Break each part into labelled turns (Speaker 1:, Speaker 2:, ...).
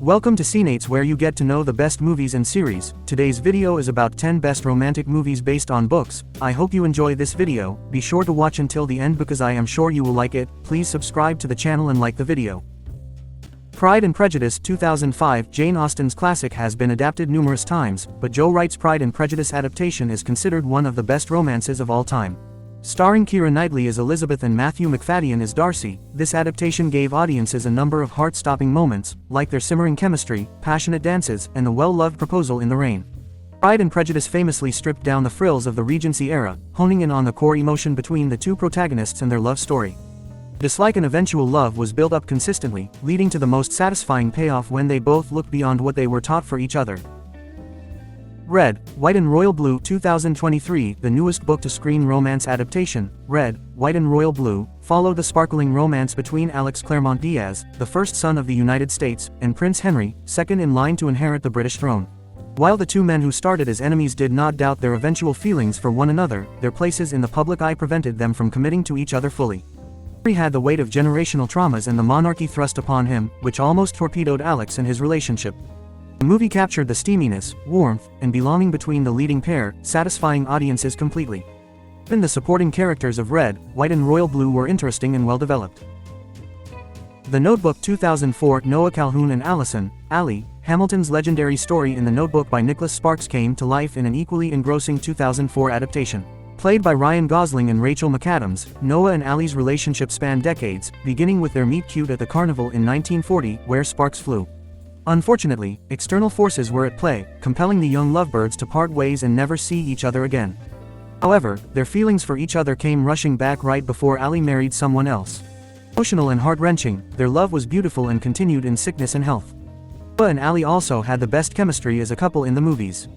Speaker 1: Welcome to Cineights, where you get to know the best movies and series. Today's video is about 10 best romantic movies based on books. I hope you enjoy this video. Be sure to watch until the end because I am sure you will like it. Please subscribe to the channel and like the video. Pride and Prejudice 2005. Jane Austen's classic has been adapted numerous times, but Joe Wright's Pride and Prejudice adaptation is considered one of the best romances of all time. Starring Keira Knightley as Elizabeth and Matthew Macfadyen as Darcy, this adaptation gave audiences a number of heart-stopping moments, like their simmering chemistry, passionate dances, and the well-loved proposal in the rain. Pride and Prejudice famously stripped down the frills of the Regency era, honing in on the core emotion between the two protagonists and their love story. Dislike and eventual love was built up consistently, leading to the most satisfying payoff when they both looked beyond what they were taught for each other. Red, White and Royal Blue 2023. The newest book-to-screen romance adaptation, Red, White and Royal Blue, followed the sparkling romance between Alex Claremont Diaz, the first son of the United States, and Prince Henry, second in line to inherit the British throne. While the two men who started as enemies did not doubt their eventual feelings for one another, their places in the public eye prevented them from committing to each other fully. Henry had the weight of generational traumas and the monarchy thrust upon him, which almost torpedoed Alex and his relationship. The movie captured the steaminess, warmth, and belonging between the leading pair, satisfying audiences completely. Even the supporting characters of Red, White and Royal Blue were interesting and well developed. The Notebook 2004. Noah Calhoun and Allison, Allie, Hamilton's legendary story in The Notebook by Nicholas Sparks came to life in an equally engrossing 2004 adaptation. Played by Ryan Gosling and Rachel McAdams, Noah and Allie's relationship spanned decades, beginning with their meet-cute at the carnival in 1940, where Sparks flew. Unfortunately, external forces were at play, compelling the young lovebirds to part ways and never see each other again. However, their feelings for each other came rushing back right before Allie married someone else. Emotional and heart-wrenching, their love was beautiful and continued in sickness and health. Noah and Allie also had the best chemistry as a couple in the movies.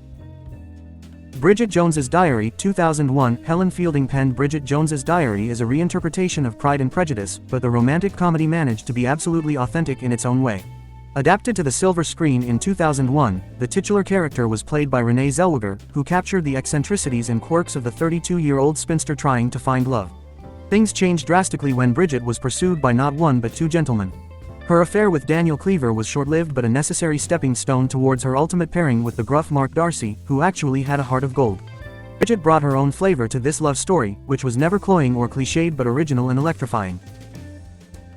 Speaker 1: Bridget Jones's Diary 2001. Helen Fielding penned Bridget Jones's Diary as a reinterpretation of Pride and Prejudice, but the romantic comedy managed to be absolutely authentic in its own way. Adapted to the silver screen in 2001, the titular character was played by Renee Zellweger, who captured the eccentricities and quirks of the 32-year-old spinster trying to find love. Things changed drastically when Bridget was pursued by not one but two gentlemen. Her affair with Daniel Cleaver was short-lived but a necessary stepping stone towards her ultimate pairing with the gruff Mark Darcy, who actually had a heart of gold. Bridget brought her own flavor to this love story, which was never cloying or cliched but original and electrifying.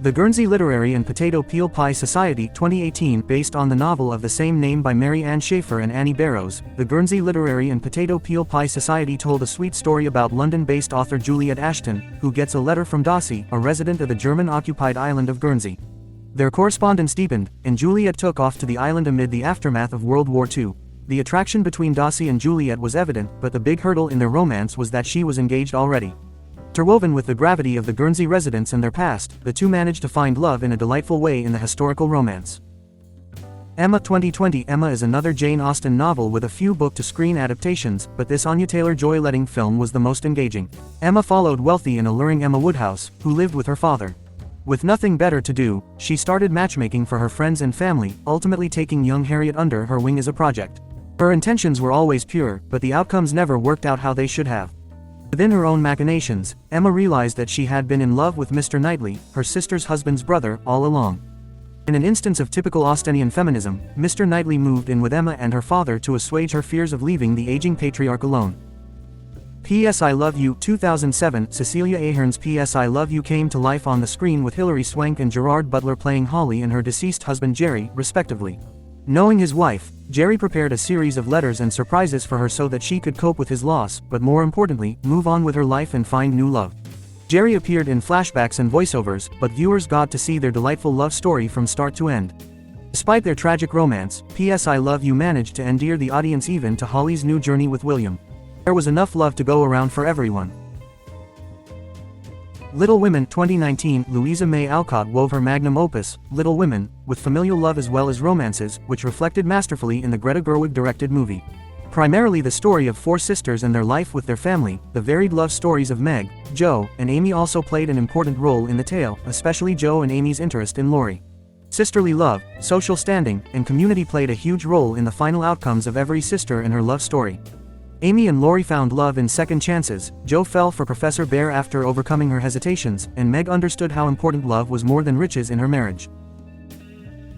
Speaker 1: The Guernsey Literary and Potato Peel Pie Society 2018. Based on the novel of the same name by Mary Ann Shaffer and Annie Barrows, the Guernsey Literary and Potato Peel Pie Society told a sweet story about London-based author Juliet Ashton, who gets a letter from Darcy, a resident of the German-occupied island of Guernsey. Their correspondence deepened, and Juliet took off to the island amid the aftermath of World War II. The attraction between Darcy and Juliet was evident, but the big hurdle in their romance was that she was engaged already. Interwoven with the gravity of the Guernsey residents and their past, the two managed to find love in a delightful way in the historical romance. Emma 2020. Emma is another Jane Austen novel with a few book-to-screen adaptations, but this Anya Taylor-Joy letting film was the most engaging. Emma followed wealthy and alluring Emma Woodhouse, who lived with her father. With nothing better to do, she started matchmaking for her friends and family, ultimately taking young Harriet under her wing as a project. Her intentions were always pure, but the outcomes never worked out how they should have. Within her own machinations, Emma realized that she had been in love with Mr. Knightley, her sister's husband's brother, all along. In an instance of typical Austenian feminism, Mr. Knightley moved in with Emma and her father to assuage her fears of leaving the aging patriarch alone. P.S. I Love You 2007. Cecilia Ahern's P.S. I Love You came to life on the screen with Hilary Swank and Gerard Butler playing Holly and her deceased husband Jerry, respectively. Knowing his wife, Jerry prepared a series of letters and surprises for her so that she could cope with his loss, but more importantly, move on with her life and find new love. Jerry appeared in flashbacks and voiceovers, but viewers got to see their delightful love story from start to end. Despite their tragic romance, P.S. I Love You managed to endear the audience even to Holly's new journey with William. There was enough love to go around for everyone. Little Women 2019. Louisa May Alcott wove her magnum opus, Little Women, with familial love as well as romances, which reflected masterfully in the Greta Gerwig-directed movie. Primarily the story of four sisters and their life with their family, the varied love stories of Meg, Jo, and Amy also played an important role in the tale, especially Jo and Amy's interest in Laurie. Sisterly love, social standing, and community played a huge role in the final outcomes of every sister and her love story. Amy and Laurie found love in second chances, Jo fell for Professor Bear after overcoming her hesitations, and Meg understood how important love was more than riches in her marriage.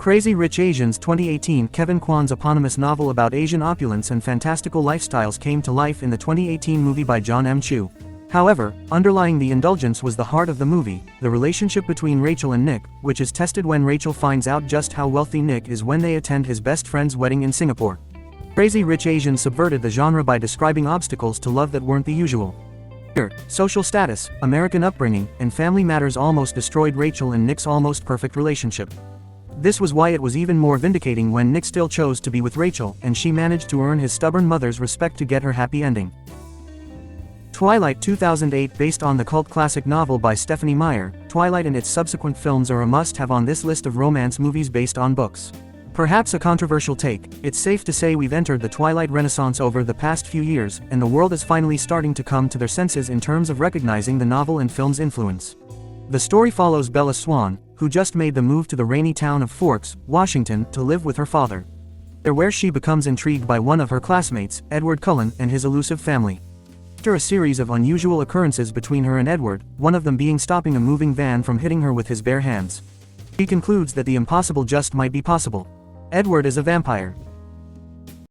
Speaker 1: Crazy Rich Asians 2018. Kevin Kwan's eponymous novel about Asian opulence and fantastical lifestyles came to life in the 2018 movie by John M. Chu. However, underlying the indulgence was the heart of the movie, the relationship between Rachel and Nick, which is tested when Rachel finds out just how wealthy Nick is when they attend his best friend's wedding in Singapore. Crazy Rich Asians subverted the genre by describing obstacles to love that weren't the usual. Social status, American upbringing, and family matters almost destroyed Rachel and Nick's almost perfect relationship. This was why it was even more vindicating when Nick still chose to be with Rachel, and she managed to earn his stubborn mother's respect to get her happy ending. Twilight 2008. Based on the cult classic novel by Stephenie Meyer, Twilight and its subsequent films are a must-have on this list of romance movies based on books. Perhaps a controversial take, it's safe to say we've entered the Twilight Renaissance over the past few years, and the world is finally starting to come to their senses in terms of recognizing the novel and film's influence. The story follows Bella Swan, who just made the move to the rainy town of Forks, Washington, to live with her father. There where she becomes intrigued by one of her classmates, Edward Cullen, and his elusive family. After a series of unusual occurrences between her and Edward, one of them being stopping a moving van from hitting her with his bare hands, she concludes that the impossible just might be possible. Edward is a vampire,